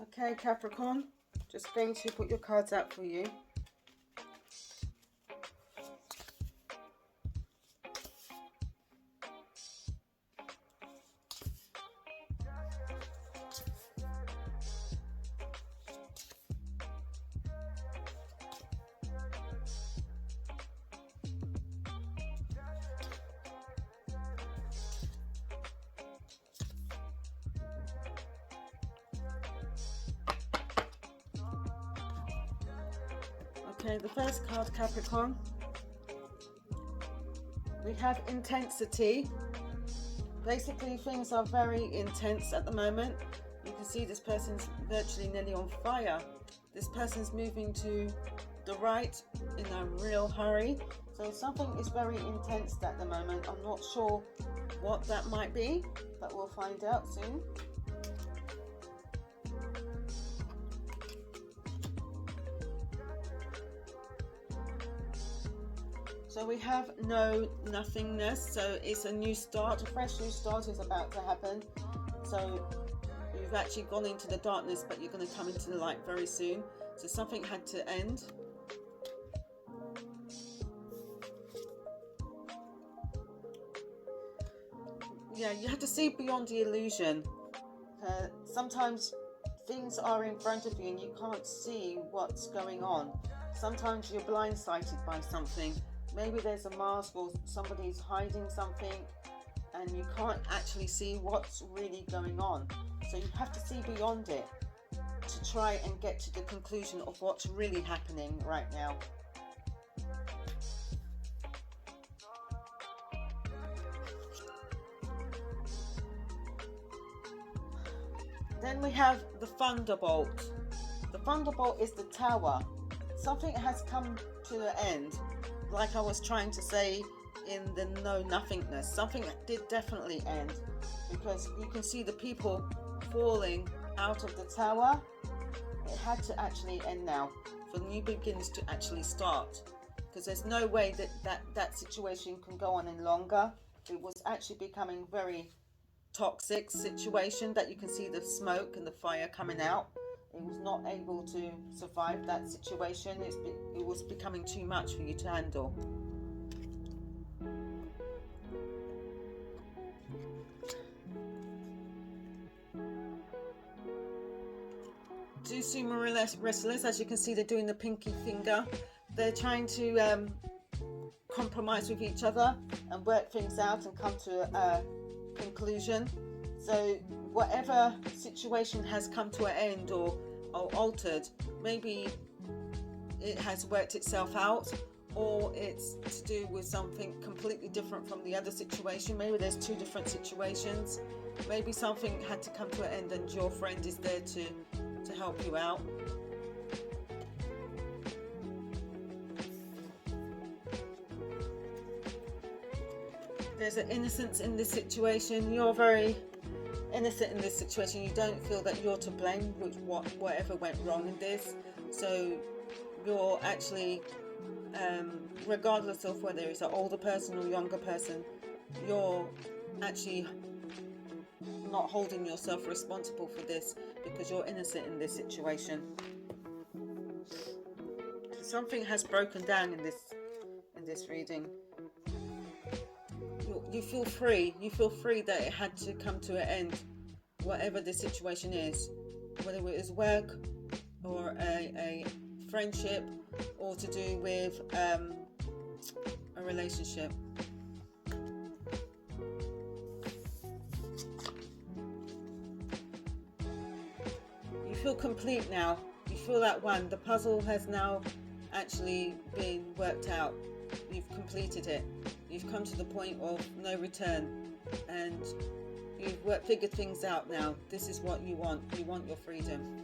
Okay, Capricorn, just going to put your cards out for you. Okay, the first card, Capricorn, we have intensity. Basically, things are very intense at the moment. You can see this person's virtually nearly on fire. This person's moving to the right in a real hurry. So something is very intense at the moment. I'm not sure what that might be, but we'll find out soon. So we have no nothingness, so it's a new start, a fresh new start is about to happen. So you've actually gone into the darkness, but you're going to come into the light very soon. So something had to end. Yeah, you have to see beyond the illusion. Sometimes things are in front of you and you can't see what's going on. Sometimes you're blindsided by something. Maybe there's a mask or somebody's hiding something and you can't actually see what's really going on. So you have to see beyond it to try and get to the conclusion of what's really happening right now. Then we have the thunderbolt. The thunderbolt is the tower. Something has come to an end. Like I was trying to say in the no nothingness, something did definitely end, because you can see the people falling out of the tower. It had to actually end now for new beginnings to actually start, because there's no way that situation can go on any longer. It was actually becoming very toxic situation that you can see the smoke and the fire coming out. It was not able to survive that situation. It was becoming too much for you to handle. Do sumo wrestlers, as you can see, they're doing the pinky finger. They're trying to compromise with each other and work things out and come to a conclusion. So whatever situation has come to an end or altered, maybe it has worked itself out, or it's to do with something completely different from the other situation. Maybe there's two different situations. Maybe something had to come to an end and your friend is there to help you out. There's an innocence in this situation. You're very innocent in this situation. You don't feel that you're to blame with whatever went wrong in this. So you're actually, regardless of whether it's an older person or younger person, you're actually not holding yourself responsible for this because you're innocent in this situation. Something has broken down in this reading. You feel free. You feel free that it had to come to an end, whatever the situation is, whether it was work or a friendship or to do with a relationship. You feel complete now. You feel that one. The puzzle has now actually been worked out. You've completed it. You've come to the point of no return, and you've figured things out now. This is what you want. You want your freedom.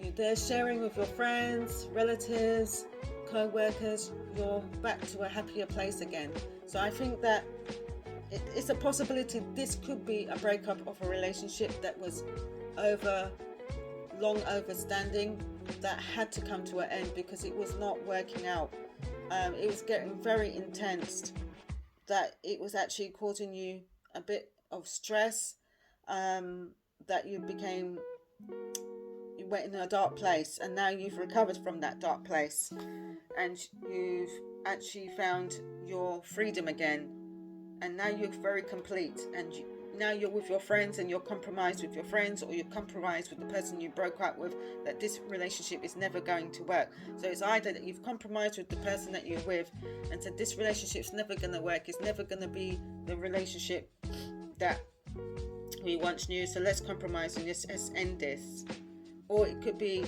You're sharing with your friends, relatives, co-workers. You're back to a happier place again. So I think that it's a possibility this could be a breakup of a relationship that was long overstanding, that had to come to an end because it was not working out. It was getting very intense, that it was actually causing you a bit of stress, that you went in a dark place, and now you've recovered from that dark place, and you've actually found your freedom again, and now you're very complete, and now you're with your friends, and you're compromised with your friends, or you're compromised with the person you broke up with, that this relationship is never going to work. So it's either that you've compromised with the person that you're with and said this relationship's never going to work, it's never going to be the relationship that we once knew, so let's compromise and let's end this. Or it could be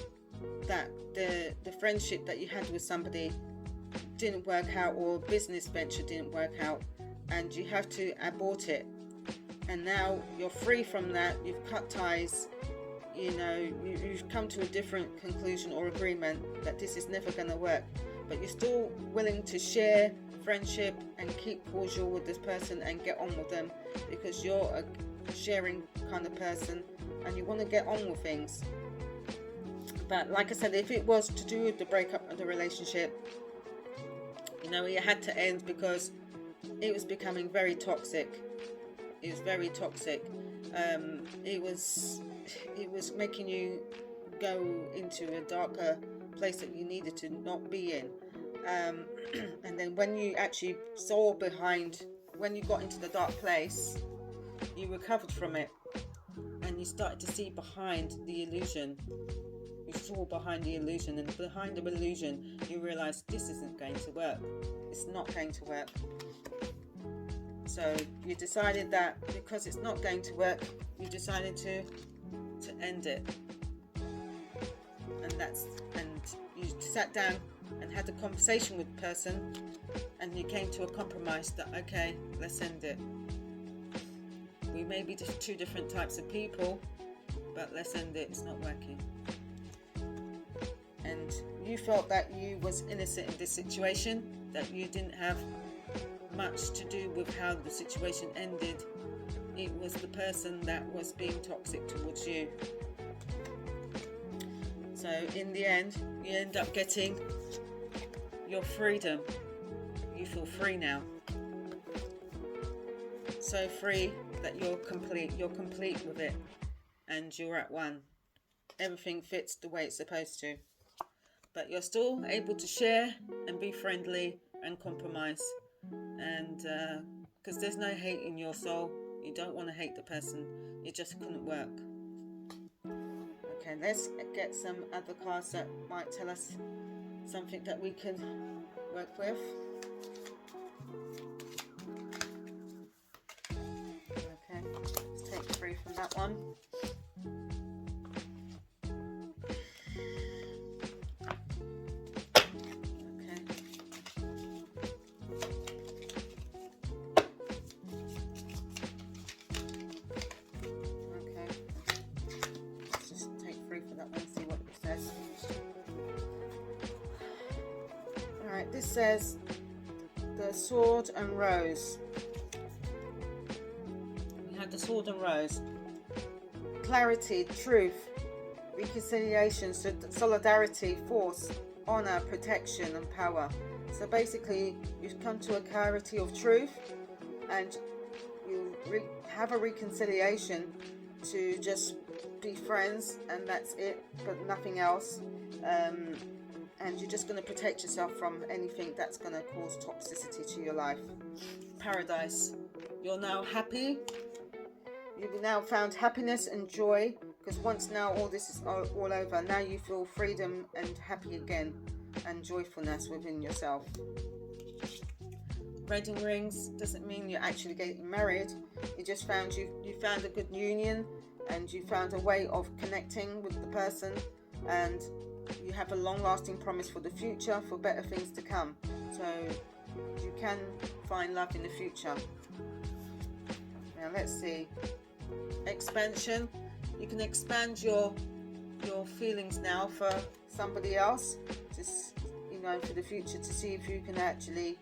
that the friendship that you had with somebody didn't work out, or business venture didn't work out, and you have to abort it, and now you're free from that. You've cut ties, you've come to a different conclusion or agreement that this is never going to work, but you're still willing to share friendship and keep cordial with this person and get on with them, because you're a sharing kind of person and you want to get on with things. But like I said, if it was to do with the breakup of the relationship, it had to end because it was becoming very toxic. It was very toxic. It was making you go into a darker place that you needed to not be in. And then when you actually when you got into the dark place, you recovered from it, and you started to see behind the illusion. You saw behind the illusion, and behind the illusion you realized this isn't going to work. It's not going to work. So you decided that because it's not going to work, you decided to end it. And you sat down and had a conversation with the person, and you came to a compromise that, okay, let's end it. We may be just two different types of people, but let's end it. It's not working. And you felt that you was innocent in this situation, that you didn't have much to do with how the situation ended. It was the person that was being toxic towards you. So in the end, you end up getting your freedom. You feel free now. So free that you're complete. You're complete with it, and you're at one. Everything fits the way it's supposed to. But you're still able to share and be friendly and compromise. And because there's no hate in your soul, you don't want to hate the person, it just couldn't work. Okay, let's get some other cards that might tell us something that we can work with. Okay, let's take 3 from that one. This says the Sword and Rose. We have the Sword and Rose. Clarity, truth, reconciliation, solidarity, force, honor, protection, and power. So basically, you've come to a clarity of truth, and you have a reconciliation to just be friends, and that's it, but nothing else. And you're just going to protect yourself from anything that's going to cause toxicity to your life. Paradise. You're now happy. You've now found happiness and joy, because once now all this is all over, now you feel freedom and happy again, and joyfulness within yourself. Wedding rings doesn't mean you're actually getting married. You just found you found a good union, and you found a way of connecting with the person, and you have a long-lasting promise for the future, for better things to come. So you can find love in the future. Now let's see. Expansion. You can expand your feelings now for somebody else, just for the future, to see if you can actually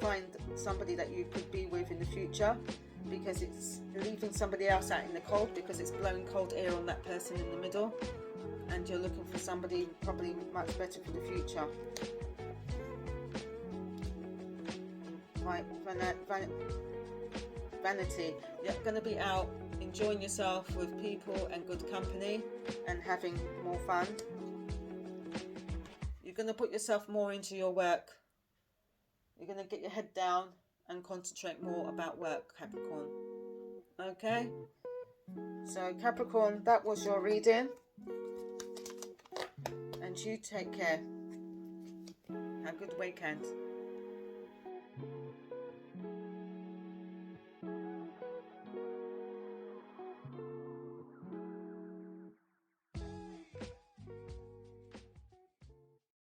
find somebody that you could be with in the future, because it's leaving somebody else out in the cold, because it's blowing cold air on that person in the middle. And you're looking for somebody probably much better for the future. Right, vanity. You're going to be out enjoying yourself with people and good company and having more fun. You're going to put yourself more into your work. You're going to get your head down and concentrate more about work, Capricorn. Okay? So Capricorn, that was your reading. And you take care. Have a good weekend.